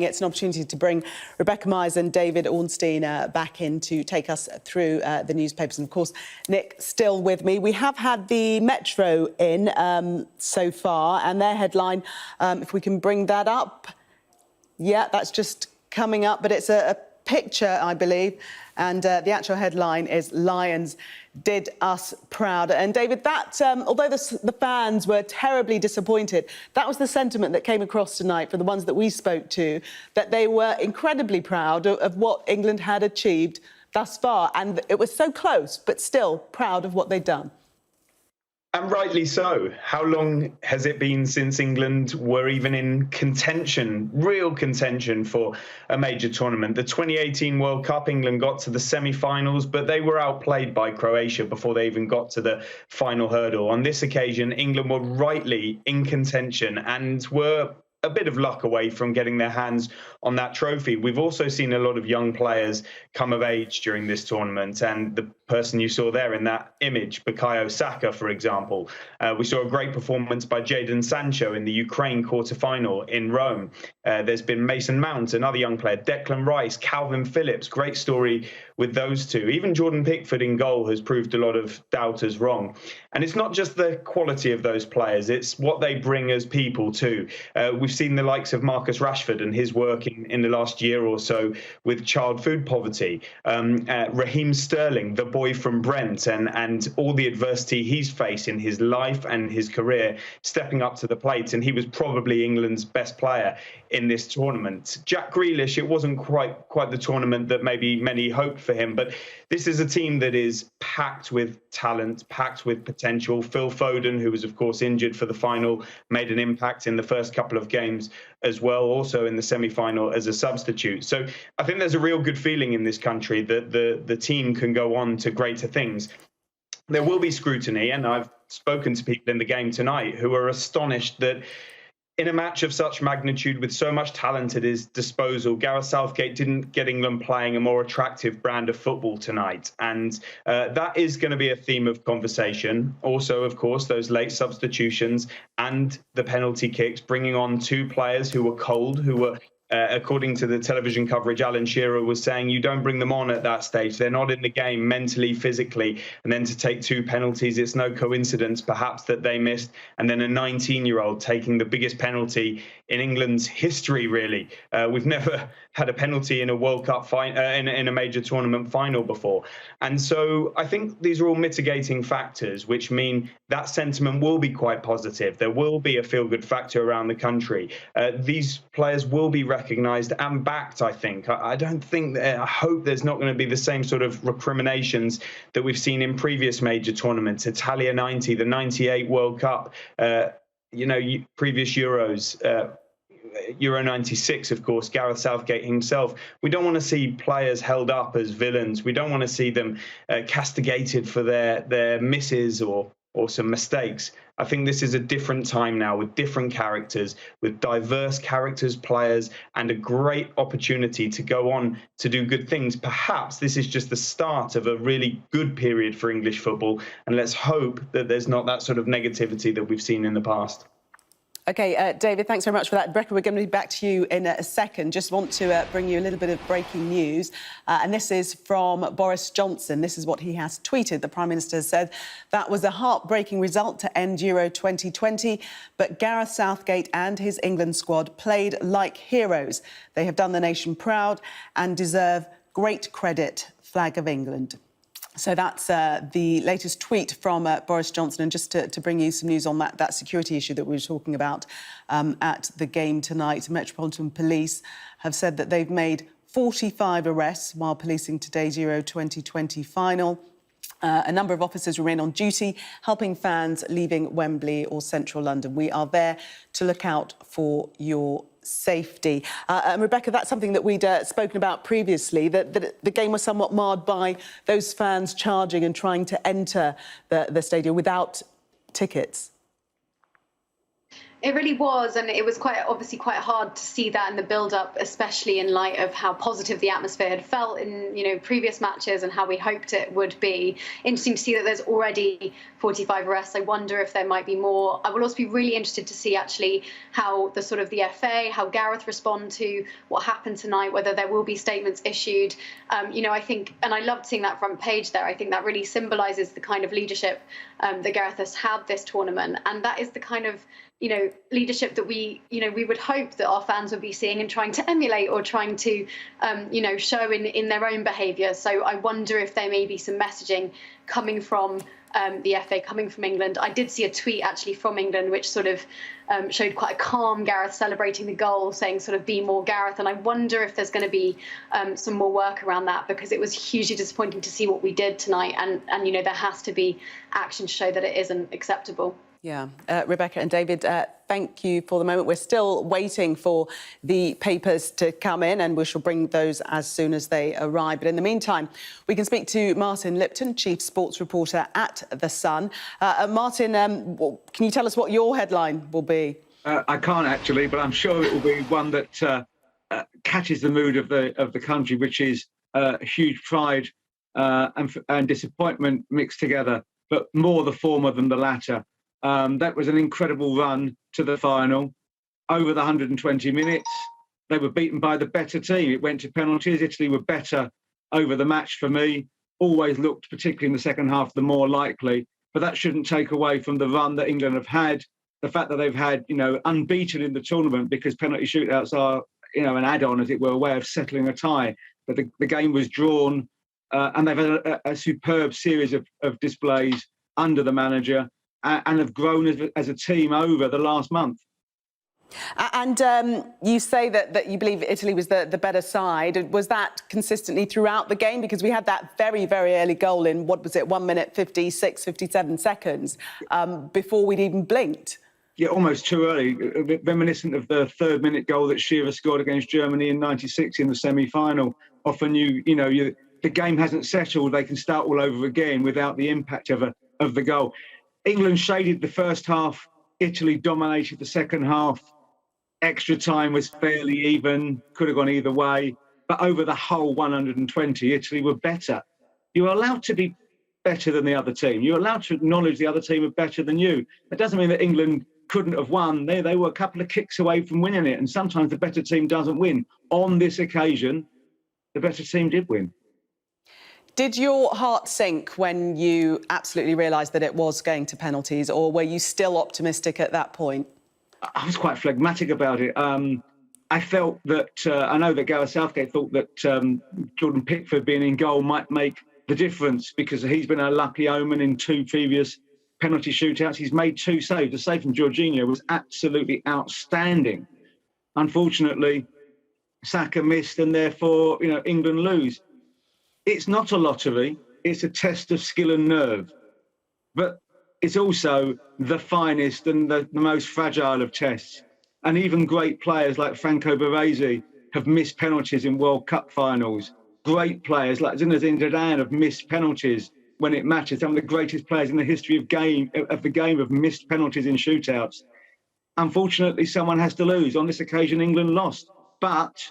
It's an opportunity to bring Rebecca Myers and David Ornstein back in to take us through the newspapers. And, of course, Nick, still with me. We have had the Metro in so far, and their headline, if we can bring that up. Yeah, that's just coming up, but it's a picture, I believe, and the actual headline is "Lions did us proud." And David, that although the fans were terribly disappointed, that was the sentiment that came across tonight for the ones that we spoke to, that they were incredibly proud of what England had achieved thus far, and it was so close, but still proud of what they'd done. And rightly so. How long has it been since England were even in contention, real contention for a major tournament? The 2018 World Cup, England got to the semi-finals, but they were outplayed by Croatia before they even got to the final hurdle. On this occasion, England were rightly in contention and were a bit of luck away from getting their hands on that trophy. We've also seen a lot of young players come of age during this tournament, and the person you saw there in that image, Bukayo Saka, for example. We saw a great performance by Jadon Sancho in the Ukraine quarter-final in Rome. There's been Mason Mount, another young player, Declan Rice, Calvin Phillips. Great story with those two. Even Jordan Pickford in goal has proved a lot of doubters wrong. And it's not just the quality of those players, it's what they bring as people too. We've seen the likes of Marcus Rashford and his work in the last year or so with child food poverty. Raheem Sterling, the boy from Brent, and all the adversity he's faced in his life and his career, stepping up to the plate. And he was probably England's best player in this tournament. Jack Grealish, it wasn't quite the tournament that maybe many hoped for him, but this is a team that is packed with talent, packed with potential. Phil Foden, who was of course injured for the final, made an impact in the first couple of games as well, also in the semi-final as a substitute. So I think there's a real good feeling in this country that the team can go on to greater things. There will be scrutiny, and I've spoken to people in the game tonight who are astonished that in a match of such magnitude with so much talent at his disposal, Gareth Southgate didn't get England playing a more attractive brand of football tonight. And that is going to be a theme of conversation. Also, of course, those late substitutions and the penalty kicks, bringing on two players who were cold, who were according to the television coverage, Alan Shearer was saying you don't bring them on at that stage. They're not in the game mentally, physically. And then to take two penalties, it's no coincidence perhaps that they missed. And then a 19-year-old taking the biggest penalty in England's history, really. We've never had a penalty in a World Cup in a major tournament final before. And so I think these are all mitigating factors, which mean that sentiment will be quite positive. There will be a feel-good factor around the country. These players will be recognised and backed, I think. I don't think I hope there's not going to be the same sort of recriminations that we've seen in previous major tournaments. Italia 90, the 98 World Cup, previous Euros, Euro 96, of course, Gareth Southgate himself. We don't want to see players held up as villains. We don't want to see them castigated for their misses or some mistakes. I think this is a different time now with different characters, with diverse characters, players, and a great opportunity to go on to do good things. Perhaps this is just the start of a really good period for English football, and let's hope that there's not that sort of negativity that we've seen in the past. OK, David, thanks very much for that. Rebecca, we're going to be back to you in a second. Just want to bring you a little bit of breaking news. And this is from Boris Johnson. This is what he has tweeted. The Prime Minister said that was a heartbreaking result to end Euro 2020. But Gareth Southgate and his England squad played like heroes. They have done the nation proud and deserve great credit. Flag of England. So that's the latest tweet from Boris Johnson. And just to bring you some news on that security issue that we were talking about at the game tonight, Metropolitan Police have said that they've made 45 arrests while policing today's Euro 2020 final. A number of officers remain on duty, helping fans leaving Wembley or central London. We are there to look out for your safety. And Rebecca, that's something that we'd spoken about previously, that the game was somewhat marred by those fans charging and trying to enter the stadium without tickets. It really was, and it was obviously quite hard to see that in the build-up, especially in light of how positive the atmosphere had felt in previous matches and how we hoped it would be. Interesting to see that there's already 45 arrests. I wonder if there might be more. I will also be really interested to see actually how the FA, how Gareth respond to what happened tonight, whether there will be statements issued. I think, and I loved seeing that front page there. I think that really symbolises the kind of leadership that Gareth has had this tournament, and that is the kind of leadership that we would hope that our fans would be seeing and trying to emulate, or trying to, show in their own behaviour. So I wonder if there may be some messaging coming from the FA, coming from England. I did see a tweet actually from England which showed quite a calm Gareth celebrating the goal, saying be more Gareth. And I wonder if there's going to be some more work around that, because it was hugely disappointing to see what we did tonight, and there has to be action to show that it isn't acceptable. Yeah, Rebecca and David, thank you for the moment. We're still waiting for the papers to come in, and we shall bring those as soon as they arrive. But in the meantime, we can speak to Martin Lipton, Chief Sports Reporter at The Sun. Martin, can you tell us what your headline will be? I can't actually, but I'm sure it will be one that catches the mood of the country, which is huge pride and disappointment mixed together, but more the former than the latter. That was an incredible run to the final, over the 120 minutes. They were beaten by the better team. It went to penalties. Italy were better over the match for me. Always looked, particularly in the second half, the more likely. But that shouldn't take away from the run that England have had. The fact that they've had, unbeaten in the tournament, because penalty shootouts are, an add-on, as it were, a way of settling a tie. But the game was drawn, and they've had a superb series of displays under the manager, and have grown as a team over the last month. And you say that you believe Italy was the better side. Was that consistently throughout the game? Because we had that very, very early goal in, 1 minute, 56, 57 seconds, before we'd even blinked. Yeah, almost too early. Reminiscent of the 3rd-minute goal that Shearer scored against Germany in '96 in the semi-final. Often, the game hasn't settled. They can start all over again without the impact of the goal. England shaded the first half. Italy dominated the second half. Extra time was fairly even, could have gone either way. But over the whole 120, Italy were better. You're allowed to be better than the other team. You're allowed to acknowledge the other team are better than you. That doesn't mean that England couldn't have won. They were a couple of kicks away from winning it. And sometimes the better team doesn't win. On this occasion, the better team did win. Did your heart sink when you absolutely realised that it was going to penalties, or were you still optimistic at that point? I was quite phlegmatic about it. I felt that, I know that Gareth Southgate thought that Jordan Pickford being in goal might make the difference, because he's been a lucky omen in 2 previous penalty shootouts. He's made 2 saves. The save from Jorginho was absolutely outstanding. Unfortunately, Saka missed, and therefore, England lose. It's not a lottery. It's a test of skill and nerve. But it's also the finest and the most fragile of tests. And even great players like Franco Baresi have missed penalties in World Cup finals. Great players like Zinedine Zidane have missed penalties when it matters. Some of the greatest players in the history of the game have missed penalties in shootouts. Unfortunately, someone has to lose. On this occasion, England lost. But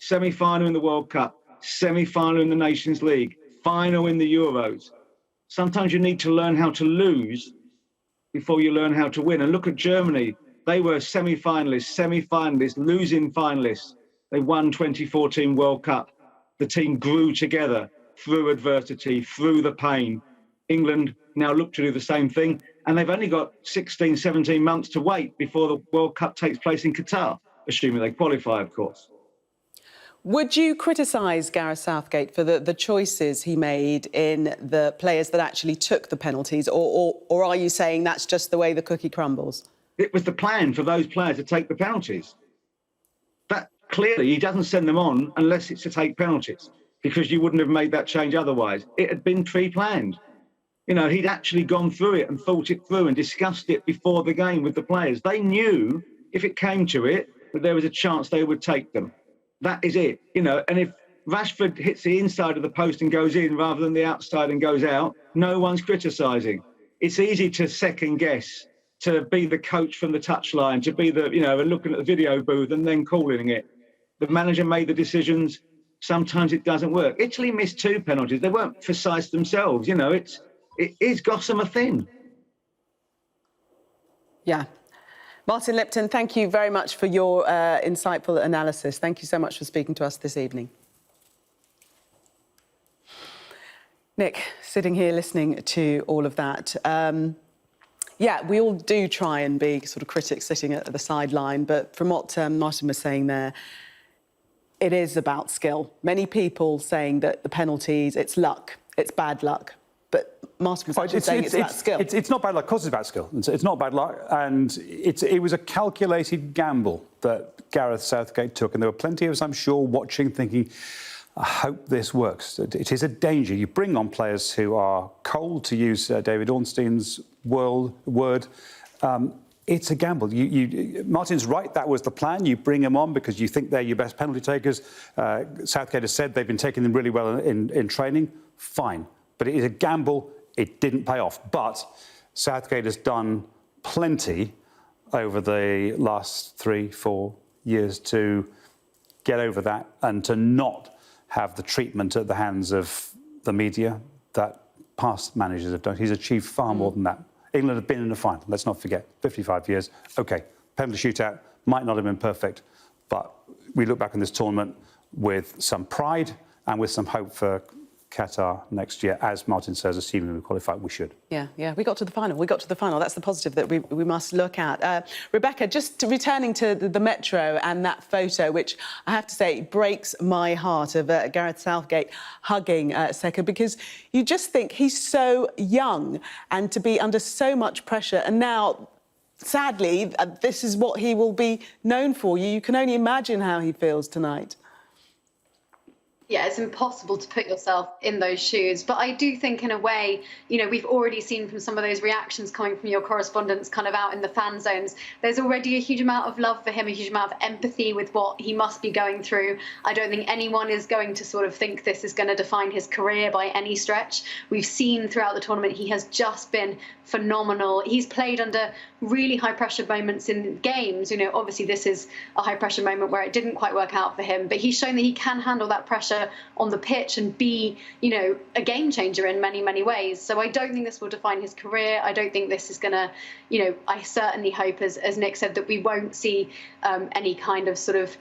semi-final in the World Cup, semi-final in the Nations League, final in the Euros. Sometimes you need to learn how to lose before you learn how to win. And look at Germany. They were semi-finalists, losing finalists. They won 2014 World Cup. The team grew together through adversity, through the pain. England now look to do the same thing. And they've only got 16, 17 months to wait before the World Cup takes place in Qatar, assuming they qualify, of course. Would you criticise Gareth Southgate for the choices he made in the players that actually took the penalties, or are you saying that's just the way the cookie crumbles? It was the plan for those players to take the penalties. That clearly, he doesn't send them on unless it's to take penalties, because you wouldn't have made that change otherwise. It had been pre-planned. He'd actually gone through it and thought it through and discussed it before the game with the players. They knew, if it came to it, that there was a chance they would take them. That is it, and if Rashford hits the inside of the post and goes in rather than the outside and goes out, no one's criticising. It's easy to second guess to be the coach from the touchline, to be the, looking at the video booth and then calling it. The manager made the decisions. Sometimes it doesn't work. Italy missed 2 penalties. They weren't precise themselves. It is gossamer thin. Yeah. Martin Lipton, thank you very much for your insightful analysis. Thank you so much for speaking to us this evening. Nick, sitting here listening to all of that, yeah, we all do try and be sort of critics sitting at the sideline, but from what Martin was saying there, it is about skill. Many people saying that the penalties, it's luck, it's bad luck. But Martin was actually saying it's about skill. It's not bad luck, because it's about skill. It's not bad luck, and it was a calculated gamble that Gareth Southgate took, and there were plenty of us, I'm sure, watching, thinking, I hope this works. It is a danger. You bring on players who are cold, to use David Ornstein's word. It's a gamble. Martin's right, that was the plan. You bring them on because you think they're your best penalty takers. Southgate has said they've been taking them really well in training. Fine. But it is a gamble. It didn't pay off. But Southgate has done plenty over the last 3-4 years to get over that and to not have the treatment at the hands of the media that past managers have done. He's achieved far more than that. England have been in the final, let's not forget, 55 years. OK, penalty shootout might not have been perfect, but we look back on this tournament with some pride and with some hope for Qatar next year, as Martin says, assuming we qualify, we should. Yeah, we got to the final. That's the positive that we must look at. Rebecca, just returning to the Metro and that photo, which I have to say breaks my heart, of Gareth Southgate hugging Seka, because you just think he's so young and to be under so much pressure. And now, sadly, this is what he will be known for. You can only imagine how he feels tonight. Yeah, it's impossible to put yourself in those shoes. But I do think, in a way, we've already seen from some of those reactions coming from your correspondents kind of out in the fan zones, there's already a huge amount of love for him, a huge amount of empathy with what he must be going through. I don't think anyone is going to sort of think this is going to define his career by any stretch. We've seen throughout the tournament he has just been phenomenal. He's played under really high-pressure moments in games. Obviously this is a high-pressure moment where it didn't quite work out for him, but he's shown that he can handle that pressure on the pitch and be, a game changer in many, many ways. So I don't think this will define his career. I don't think this is going to, I certainly hope, as Nick said, that we won't see any kind of sort of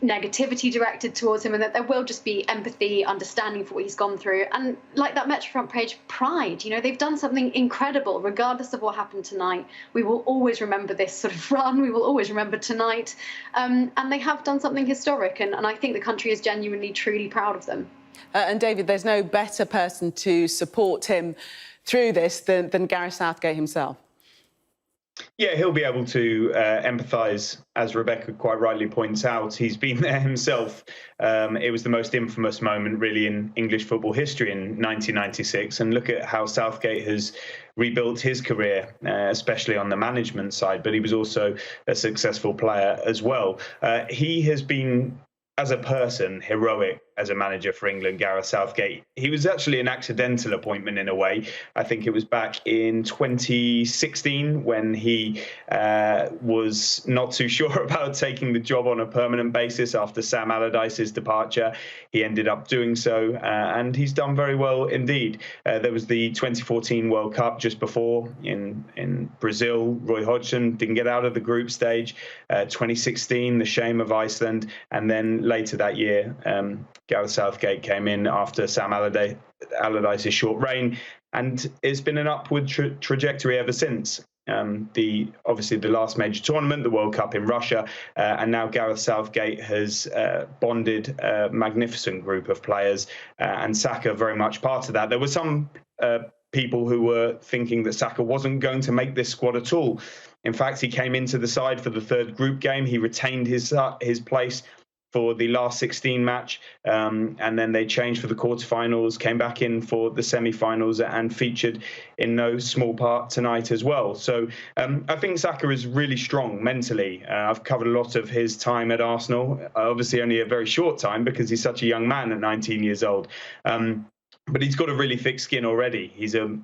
negativity directed towards him, and that there will just be empathy, understanding for what he's gone through, and like that Metro front page, pride. They've done something incredible regardless of what happened tonight. We will always remember this sort of run. We will always remember tonight, and they have done something historic, and I think the country is genuinely, truly proud of them. And David, there's no better person to support him through this than Gareth Southgate himself. Yeah, he'll be able to empathise, as Rebecca quite rightly points out. He's been there himself. It was the most infamous moment, really, in English football history in 1996. And look at how Southgate has rebuilt his career, especially on the management side. But he was also a successful player as well. He has been, as a person, heroic as a manager for England, Gareth Southgate. He was actually an accidental appointment in a way. I think it was back in 2016 when he was not too sure about taking the job on a permanent basis after Sam Allardyce's departure. He ended up doing so, and he's done very well indeed. There was the 2014 World Cup just before in Brazil. Roy Hodgson didn't get out of the group stage. 2016, the shame of Iceland, and then later that year, Gareth Southgate came in after Sam Allardyce's short reign, and it's been an upward trajectory ever since. Obviously the last major tournament, the World Cup in Russia, and now Gareth Southgate has bonded a magnificent group of players, and Saka very much part of that. There were some people who were thinking that Saka wasn't going to make this squad at all. In fact, he came into the side for the third group game. He retained his place for the last 16 match, and then they changed for the quarterfinals, came back in for the semi-finals, and featured in no small part tonight as well. So I think Saka is really strong mentally. I've covered a lot of his time at Arsenal, obviously only a very short time because he's such a young man at 19 years old. But he's got a really thick skin already. He's a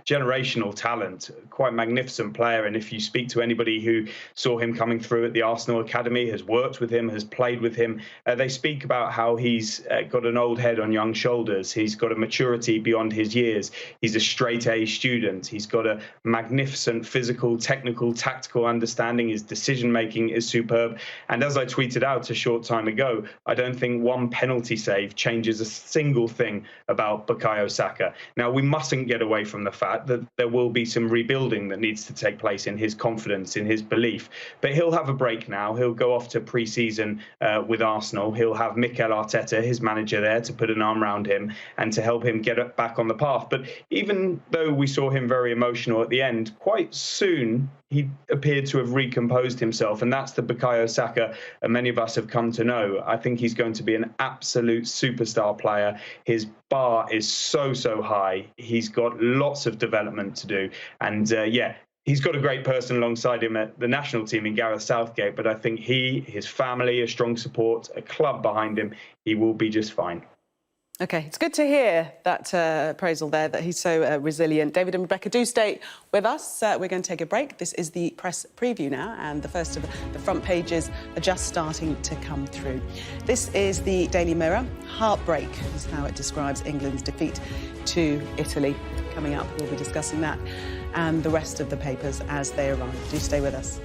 generational talent, quite magnificent player. And if you speak to anybody who saw him coming through at the Arsenal Academy, has worked with him, has played with him, they speak about how he's got an old head on young shoulders. He's got a maturity beyond his years. He's a straight A student. He's got a magnificent physical, technical, tactical understanding. His decision making is superb. And as I tweeted out a short time ago, I don't think one penalty save changes a single thing about Bukayo Saka. Now, we mustn't get away from the fact that there will be some rebuilding that needs to take place in his confidence, in his belief. But he'll have a break now. He'll go off to pre-season with Arsenal. He'll have Mikel Arteta, his manager, there to put an arm around him and to help him get back on the path. But even though we saw him very emotional at the end, quite soon he appeared to have recomposed himself, and that's the Bukayo Saka many of us have come to know. I think he's going to be an absolute superstar player. His bar is so high. He's got lots of development to do, and he's got a great person alongside him at the national team in Gareth Southgate, but I think his family, a strong support, a club behind him, he will be just fine. OK, it's good to hear that appraisal there, that he's so resilient. David and Rebecca, do stay with us. We're going to take a break. This is the press preview now, and the first of the front pages are just starting to come through. This is the Daily Mirror. Heartbreak is how it describes England's defeat to Italy. Coming up, we'll be discussing that and the rest of the papers as they arrive. Do stay with us.